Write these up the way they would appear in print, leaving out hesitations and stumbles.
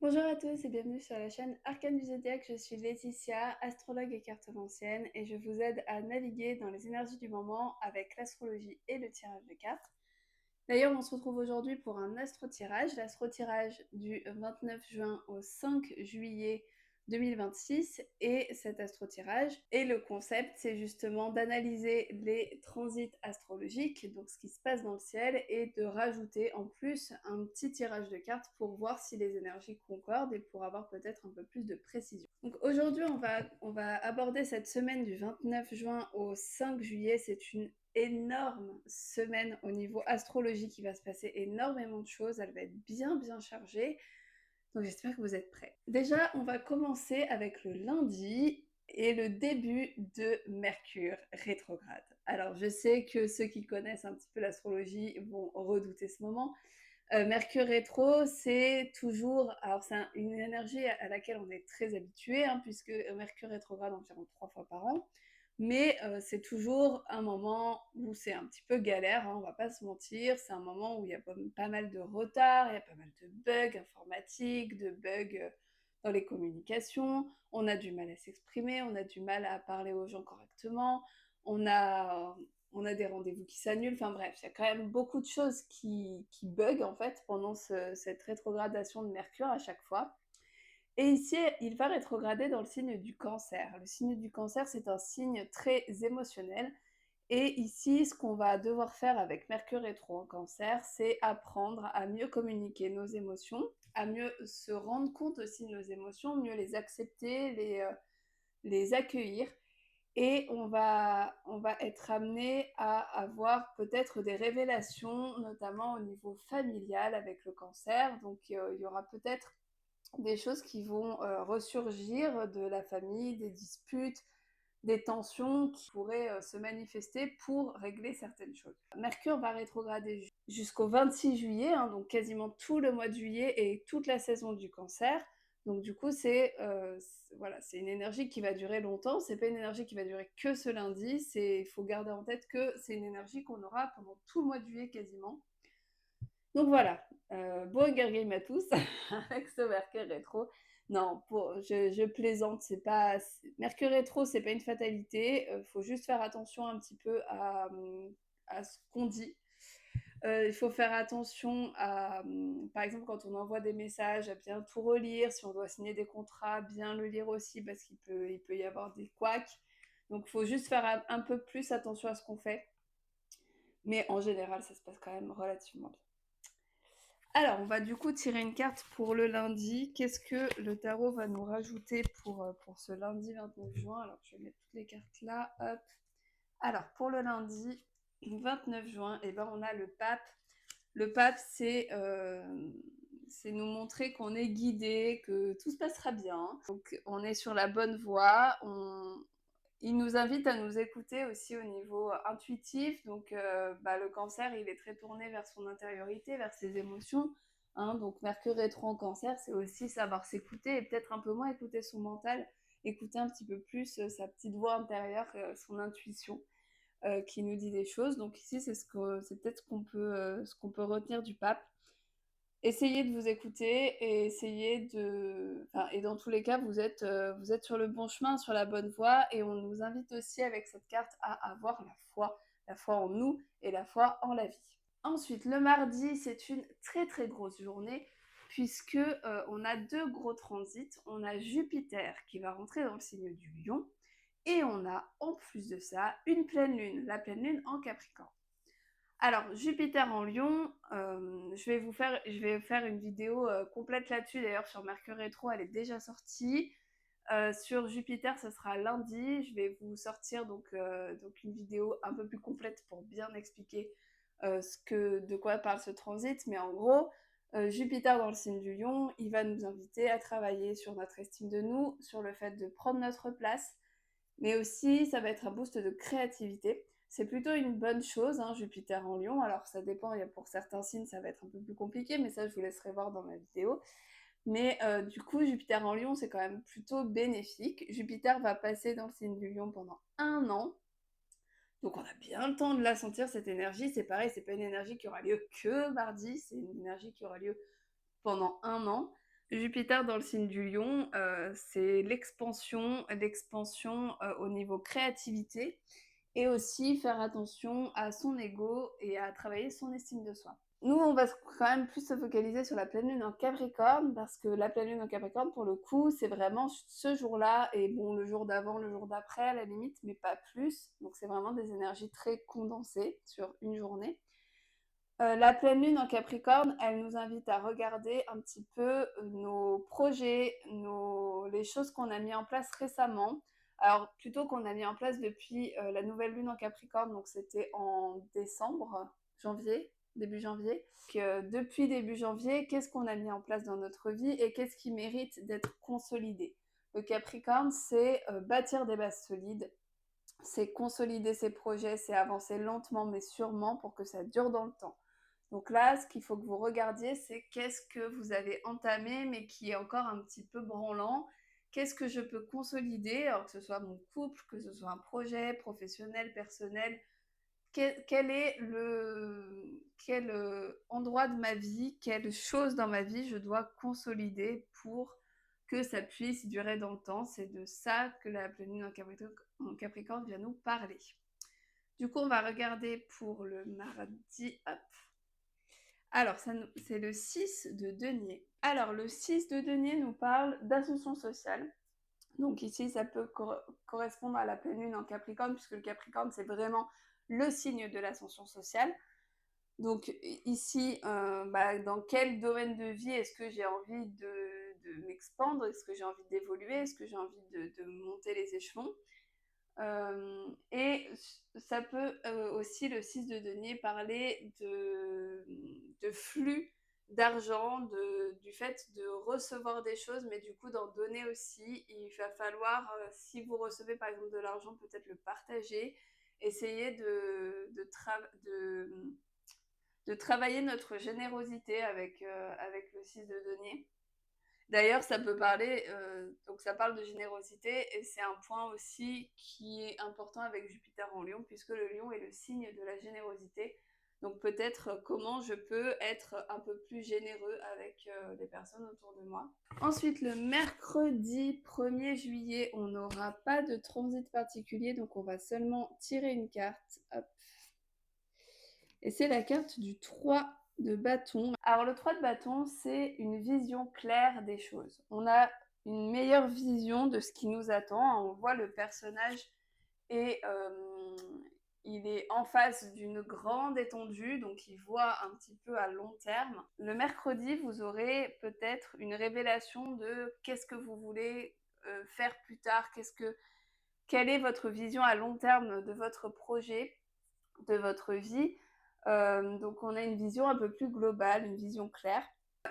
Bonjour à tous et bienvenue sur la chaîne Arcane du Zodiaque. Je suis Laetitia, astrologue et cartomancienne, et je vous aide à naviguer dans les énergies du moment avec l'astrologie et le tirage de cartes. D'ailleurs, on se retrouve aujourd'hui pour un astro-tirage, l'astro-tirage du 29 juin au 5 juillet 2026. Et cet astro-tirage, et le concept, c'est justement d'analyser les transits astrologiques, donc ce qui se passe dans le ciel, et de rajouter en plus un petit tirage de cartes pour voir si les énergies concordent et pour avoir peut-être un peu plus de précision. Donc aujourd'hui, on va aborder cette semaine du 29 juin au 5 juillet. C'est une énorme semaine au niveau astrologique. Il va se passer énormément de choses. Elle va être bien chargée. Donc j'espère que vous êtes prêts. Déjà, on va commencer avec le lundi et le début de Mercure rétrograde. Alors je sais que ceux qui connaissent un petit peu l'astrologie vont redouter ce moment. Mercure rétro, c'est toujours, alors c'est une énergie à laquelle on est très habitué, hein, puisque Mercure rétrograde environ 3 fois par an, mais c'est toujours un moment où c'est un petit peu galère, hein, on va pas se mentir. C'est un moment où il y a pas mal de retard, il y a pas mal de bugs informatiques, de bugs dans les communications, on a du mal à s'exprimer, on a du mal à parler aux gens correctement, on a on a des rendez-vous qui s'annulent, enfin bref, il y a quand même beaucoup de choses qui bug en fait pendant cette rétrogradation de Mercure à chaque fois. Et ici, il va rétrograder dans le signe du Cancer. Le signe du Cancer, c'est un signe très émotionnel. Et ici, ce qu'on va devoir faire avec Mercure rétro en Cancer, c'est apprendre à mieux communiquer nos émotions, à mieux se rendre compte aussi de nos émotions, mieux les accepter, les accueillir. Et on va être amené à avoir peut-être des révélations, notamment au niveau familial avec le Cancer. Donc il y aura peut-être des choses qui vont ressurgir de la famille, des disputes, des tensions qui pourraient se manifester pour régler certaines choses. Mercure va rétrograder jusqu'au 26 juillet, hein, donc quasiment tout le mois de juillet et toute la saison du Cancer. Donc du coup, voilà, c'est une énergie qui va durer longtemps. C'est pas une énergie qui va durer que ce lundi. Il faut garder en tête que c'est une énergie qu'on aura pendant tout le mois de juillet quasiment. Donc voilà, bon game à tous avec ce Mercure rétro. Non, je plaisante, Mercure rétro, c'est pas une fatalité. Faut juste faire attention un petit peu à ce qu'on dit. Il faut faire attention par exemple, quand on envoie des messages, à bien tout relire. Si on doit signer des contrats, bien le lire aussi, parce qu'il peut y avoir des couacs. Donc il faut juste faire un peu plus attention à ce qu'on fait. Mais en général, ça se passe quand même relativement bien. Alors, on va du coup tirer une carte pour le lundi. Qu'est-ce que le tarot va nous rajouter pour ce lundi 29 juin? Alors, je vais mettre toutes les cartes là. Hop. Alors, pour le lundi 29 juin, eh ben, on a le pape. Le pape, c'est nous montrer qu'on est guidé, que tout se passera bien. Donc, on est sur la bonne voie. Il nous invite à nous écouter aussi au niveau intuitif. Donc, le Cancer, il est très tourné vers son intériorité, vers ses émotions. Hein. Donc, Mercure rétro en Cancer, c'est aussi savoir s'écouter et peut-être un peu moins écouter son mental, écouter un petit peu plus sa petite voix intérieure, son intuition, qui nous dit des choses. Donc ici, c'est peut-être ce qu'on peut retenir du pape. Essayez de vous écouter et et dans tous les cas, vous êtes sur le bon chemin, sur la bonne voie, et on nous invite aussi avec cette carte à avoir la foi en nous et la foi en la vie. Ensuite, le mardi, c'est une très très grosse journée puisque on a deux gros transits. On a Jupiter qui va rentrer dans le signe du Lion et on a en plus de ça une pleine lune, la pleine lune en Capricorne. Alors, Jupiter en Lion, je vais faire une vidéo complète là-dessus. D'ailleurs, sur Mercure rétro, elle est déjà sortie. Sur Jupiter, ce sera lundi. Je vais vous sortir donc une vidéo un peu plus complète pour bien expliquer de quoi parle ce transit. Mais en gros, Jupiter dans le signe du Lion, il va nous inviter à travailler sur notre estime de nous, sur le fait de prendre notre place, mais aussi ça va être un boost de créativité. C'est plutôt une bonne chose, hein, Jupiter en Lion. Alors ça dépend, pour certains signes ça va être un peu plus compliqué, mais ça je vous laisserai voir dans ma vidéo. Mais du coup, Jupiter en Lion, c'est quand même plutôt bénéfique. Jupiter va passer dans le signe du Lion pendant 1 an. Donc on a bien le temps de la sentir, cette énergie. C'est pareil, c'est pas une énergie qui aura lieu que mardi, c'est une énergie qui aura lieu pendant 1 an. Jupiter dans le signe du Lion, c'est l'expansion au niveau créativité et aussi faire attention à son ego et à travailler son estime de soi. Nous, on va quand même plus se focaliser sur la pleine lune en Capricorne parce que la pleine lune en Capricorne, pour le coup, c'est vraiment ce jour-là et bon, le jour d'avant, le jour d'après à la limite, mais pas plus. Donc c'est vraiment des énergies très condensées sur une journée. La pleine lune en Capricorne, elle nous invite à regarder un petit peu nos projets, les choses qu'on a mis en place récemment. Alors, plutôt qu'on a mis en place depuis la nouvelle lune en Capricorne, donc c'était en décembre, janvier, début janvier. Depuis début janvier, qu'est-ce qu'on a mis en place dans notre vie et qu'est-ce qui mérite d'être consolidé? Le Capricorne, c'est bâtir des bases solides, c'est consolider ses projets, c'est avancer lentement mais sûrement pour que ça dure dans le temps. Donc là, ce qu'il faut que vous regardiez, c'est qu'est-ce que vous avez entamé mais qui est encore un petit peu branlant. Qu'est-ce que je peux consolider, alors que ce soit mon couple, que ce soit un projet professionnel, personnel. Quel est quel endroit de ma vie, quelle chose dans ma vie je dois consolider pour que ça puisse durer dans le temps. C'est de ça que la pleine lune en Capricorne vient nous parler. Du coup, on va regarder pour le mardi. Hop. Alors, c'est le 6 de denier. Alors, le 6 de denier nous parle d'ascension sociale. Donc ici, ça peut correspondre à la pleine lune en Capricorne, puisque le Capricorne, c'est vraiment le signe de l'ascension sociale. Donc ici, dans quel domaine de vie est-ce que j'ai envie de m'expandre? Est-ce que j'ai envie d'évoluer? Est-ce que j'ai envie de monter les échelons? Et ça peut aussi, le 6 de denier, parler de flux d'argent, du fait de recevoir des choses, mais du coup d'en donner aussi. Il va falloir, si vous recevez par exemple de l'argent, peut-être le partager, essayer de travailler notre générosité avec le 6 de denier. D'ailleurs, ça peut parler, donc ça parle de générosité et c'est un point aussi qui est important avec Jupiter en Lion, puisque le Lion est le signe de la générosité. Donc peut-être comment je peux être un peu plus généreux avec les personnes autour de moi. Ensuite, le mercredi 1er juillet, on n'aura pas de transit particulier, donc on va seulement tirer une carte. Hop. Et c'est la carte du 3 de bâton. Alors le 3 de bâton, c'est une vision claire des choses. On a une meilleure vision de ce qui nous attend. On voit le personnage et il est en face d'une grande étendue, donc il voit un petit peu à long terme. Le mercredi, vous aurez peut-être une révélation de qu'est-ce que vous voulez faire plus tard, quelle est votre vision à long terme de votre projet, de votre vie. Donc on a une vision un peu plus globale, une vision claire.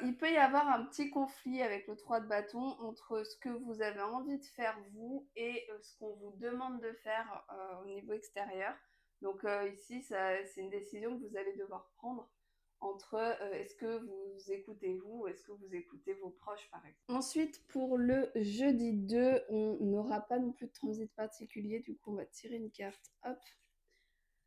Il peut y avoir un petit conflit avec le 3 de bâton entre ce que vous avez envie de faire vous et ce qu'on vous demande de faire au niveau extérieur. Donc ici, c'est une décision que vous allez devoir prendre entre est-ce que vous écoutez vous ou est-ce que vous écoutez vos proches par exemple. Ensuite, pour le jeudi 2, on n'aura pas non plus de transit particulier, du coup on va tirer une carte. Hop.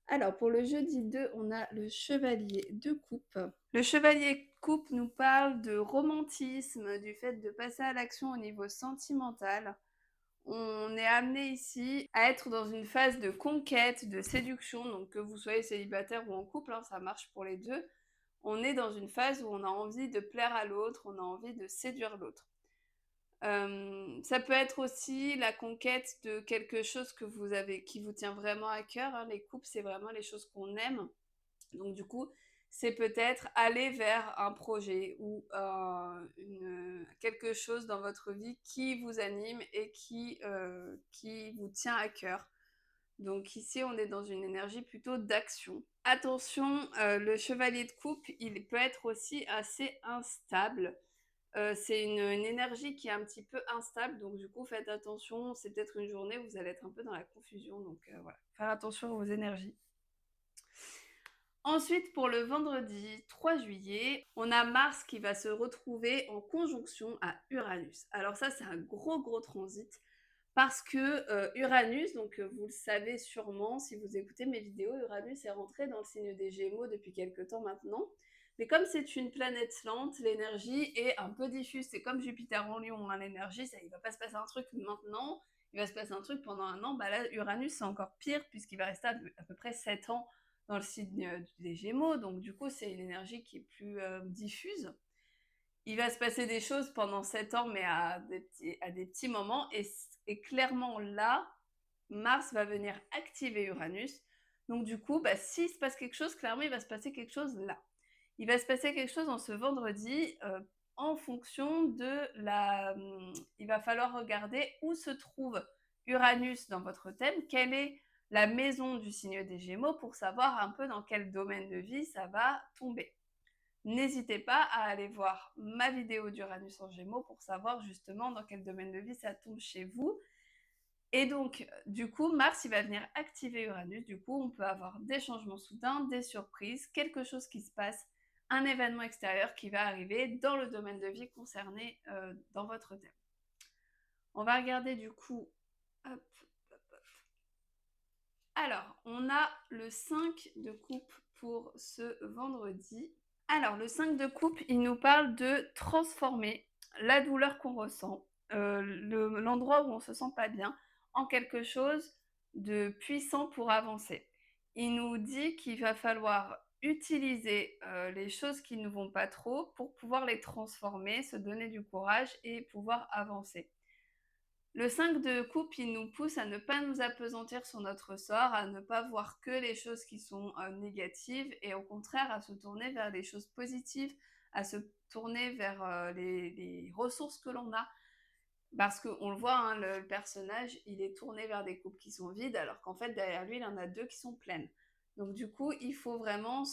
Alors, pour le jeudi 2, on a le chevalier de coupe. Le chevalier de coupe nous parle de romantisme, du fait de passer à l'action au niveau sentimental. On est amené ici à être dans une phase de conquête, de séduction, donc que vous soyez célibataire ou en couple, hein, ça marche pour les deux. On est dans une phase où on a envie de plaire à l'autre, on a envie de séduire l'autre. Ça peut être aussi la conquête de quelque chose qui vous tient vraiment à cœur, hein. Les couples, c'est vraiment les choses qu'on aime. Donc du coup, c'est peut-être aller vers un projet ou quelque chose dans votre vie qui vous anime et qui vous tient à cœur. Donc ici, on est dans une énergie plutôt d'action. Attention, le chevalier de coupe, il peut être aussi assez instable. C'est une énergie qui est un petit peu instable, donc du coup faites attention, c'est peut-être une journée où vous allez être un peu dans la confusion, donc voilà, faire attention à vos énergies. Ensuite, pour le vendredi 3 juillet, on a Mars qui va se retrouver en conjonction à Uranus. Alors ça, c'est un gros transit parce que Uranus, donc vous le savez sûrement si vous écoutez mes vidéos, Uranus est rentré dans le signe des Gémeaux depuis quelques temps maintenant. Mais comme c'est une planète lente, l'énergie est un peu diffuse. C'est comme Jupiter en Lion, hein, l'énergie, il ne va pas se passer un truc maintenant, il va se passer un truc pendant un an. Bah là, Uranus, c'est encore pire, puisqu'il va rester à peu près 7 ans dans le signe des Gémeaux. Donc du coup, c'est une énergie qui est plus diffuse. Il va se passer des choses pendant 7 ans, mais à des petits moments. Et clairement, là, Mars va venir activer Uranus. Donc du coup, bah, s'il se passe quelque chose, clairement, il va se passer quelque chose là. Il va se passer quelque chose en ce vendredi en fonction de la... Il va falloir regarder où se trouve Uranus dans votre thème, quelle est la maison du signe des Gémeaux pour savoir un peu dans quel domaine de vie ça va tomber. N'hésitez pas à aller voir ma vidéo d'Uranus en Gémeaux pour savoir justement dans quel domaine de vie ça tombe chez vous. Et donc, du coup, Mars, il va venir activer Uranus. Du coup, on peut avoir des changements soudains, des surprises, quelque chose qui se passe, un événement extérieur qui va arriver dans le domaine de vie concerné dans votre thème. On va regarder du coup... Hop. Alors, on a le 5 de coupe pour ce vendredi. Alors, le 5 de coupe, il nous parle de transformer la douleur qu'on ressent, l'endroit où on se sent pas bien, en quelque chose de puissant pour avancer. Il nous dit qu'il va falloir utiliser les choses qui ne vont pas trop pour pouvoir les transformer, se donner du courage et pouvoir avancer. Le 5 de coupe, il nous pousse à ne pas nous appesantir sur notre sort, à ne pas voir que les choses qui sont négatives et au contraire à se tourner vers les choses positives, à se tourner vers les ressources que l'on a. Parce qu'on le voit, hein, le personnage, il est tourné vers des coupes qui sont vides, alors qu'en fait, derrière lui, il en a 2 qui sont pleines. Donc du coup, il faut vraiment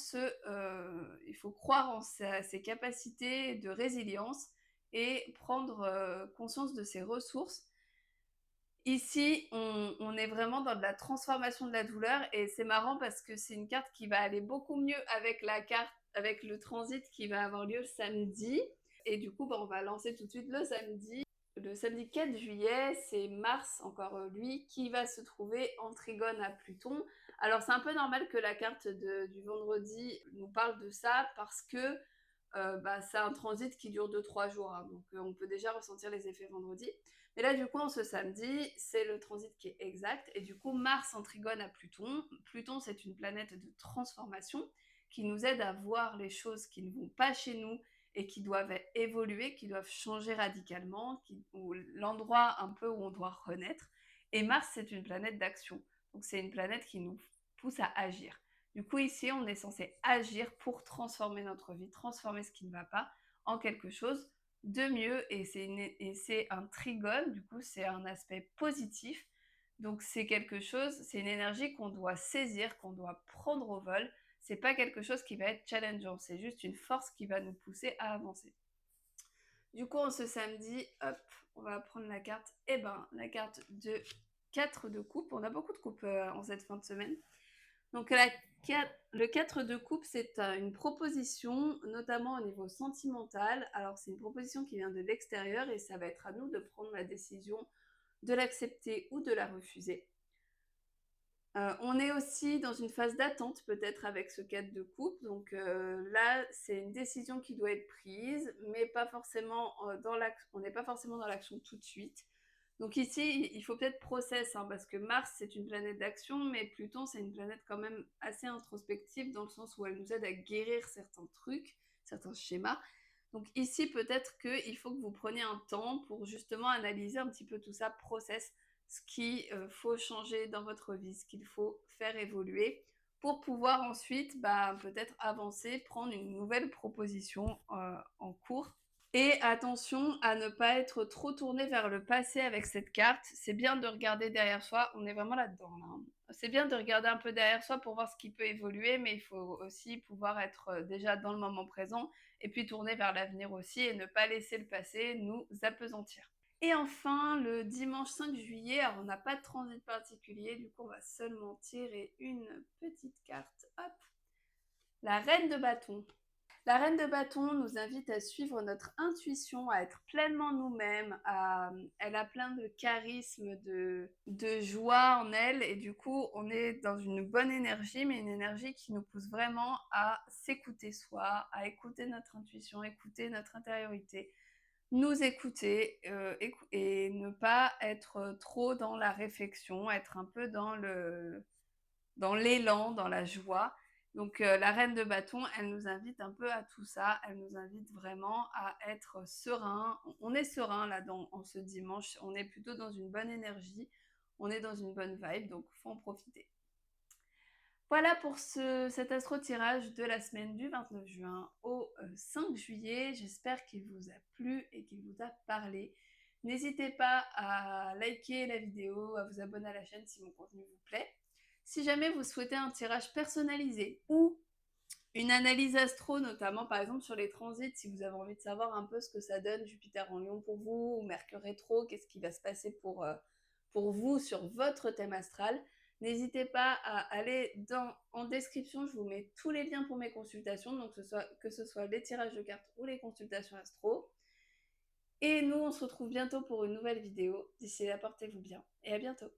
il faut croire en ses capacités de résilience et prendre conscience de ses ressources. Ici, on est vraiment dans de la transformation de la douleur et c'est marrant parce que c'est une carte qui va aller beaucoup mieux avec la carte, avec le transit qui va avoir lieu le samedi. Et du coup, on va lancer tout de suite le samedi. Le samedi 4 juillet, c'est Mars, encore lui, qui va se trouver en trigone à Pluton. Alors c'est un peu normal que la carte du vendredi nous parle de ça parce que c'est un transit qui dure 2-3 jours, hein, donc on peut déjà ressentir les effets vendredi. Mais là, du coup, ce samedi, c'est le transit qui est exact. Et du coup, Mars en trigone à Pluton. Pluton, c'est une planète de transformation qui nous aide à voir les choses qui ne vont pas chez nous et qui doivent évoluer, qui doivent changer radicalement, ou l'endroit un peu où on doit renaître. Et Mars, c'est une planète d'action. Donc, c'est une planète qui nous pousse à agir. Du coup, ici, on est censé agir pour transformer notre vie, transformer ce qui ne va pas en quelque chose de mieux. Et c'est un trigone, du coup, c'est un aspect positif. Donc, c'est quelque chose, c'est une énergie qu'on doit saisir, qu'on doit prendre au vol. C'est pas quelque chose qui va être challengeant, c'est juste une force qui va nous pousser à avancer. Du coup, ce samedi, hop, on va prendre la carte, la carte de 4 de coupe. On a beaucoup de coupes en cette fin de semaine. Donc le 4 de coupe, c'est une proposition, notamment au niveau sentimental. Alors c'est une proposition qui vient de l'extérieur et ça va être à nous de prendre la décision de l'accepter ou de la refuser. On est aussi dans une phase d'attente peut-être avec ce 4 de coupe. Donc là, c'est une décision qui doit être prise, mais pas forcément on n'est pas forcément dans l'action tout de suite. Donc ici, il faut peut-être process, hein, parce que Mars, c'est une planète d'action, mais Pluton, c'est une planète quand même assez introspective, dans le sens où elle nous aide à guérir certains trucs, certains schémas. Donc ici, peut-être qu'il faut que vous preniez un temps pour justement analyser un petit peu tout ça, process, ce qu'il faut changer dans votre vie, ce qu'il faut faire évoluer, pour pouvoir ensuite peut-être avancer, prendre une nouvelle proposition en cours. Et attention à ne pas être trop tourné vers le passé avec cette carte. C'est bien de regarder derrière soi. On est vraiment là-dedans. Là. C'est bien de regarder un peu derrière soi pour voir ce qui peut évoluer, mais il faut aussi pouvoir être déjà dans le moment présent et puis tourner vers l'avenir aussi et ne pas laisser le passé nous appesantir. Et enfin, le dimanche 5 juillet, alors on n'a pas de transit particulier, du coup on va seulement tirer une petite carte. Hop, la reine de bâton. La reine de bâton nous invite à suivre notre intuition, à être pleinement nous-mêmes. Elle a plein de charisme, de joie en elle, et du coup, on est dans une bonne énergie, mais une énergie qui nous pousse vraiment à s'écouter soi, à écouter notre intuition, écouter notre intériorité, nous écouter et ne pas être trop dans la réflexion, être un peu dans l'élan, dans la joie. Donc la reine de bâton, elle nous invite un peu à tout ça, elle nous invite vraiment à être serein. On est serein là en ce dimanche, on est plutôt dans une bonne énergie, on est dans une bonne vibe, donc il faut en profiter. Voilà pour cet astro-tirage de la semaine du 29 juin au 5 juillet. J'espère qu'il vous a plu et qu'il vous a parlé. N'hésitez pas à liker la vidéo, à vous abonner à la chaîne si mon contenu vous plaît. Si jamais vous souhaitez un tirage personnalisé ou une analyse astro, notamment par exemple sur les transits, si vous avez envie de savoir un peu ce que ça donne Jupiter en Lion pour vous, ou Mercure rétro, qu'est-ce qui va se passer pour vous sur votre thème astral, n'hésitez pas à aller en description, je vous mets tous les liens pour mes consultations, donc que ce soit les tirages de cartes ou les consultations astro. Et nous, on se retrouve bientôt pour une nouvelle vidéo. D'ici là, portez-vous bien et à bientôt.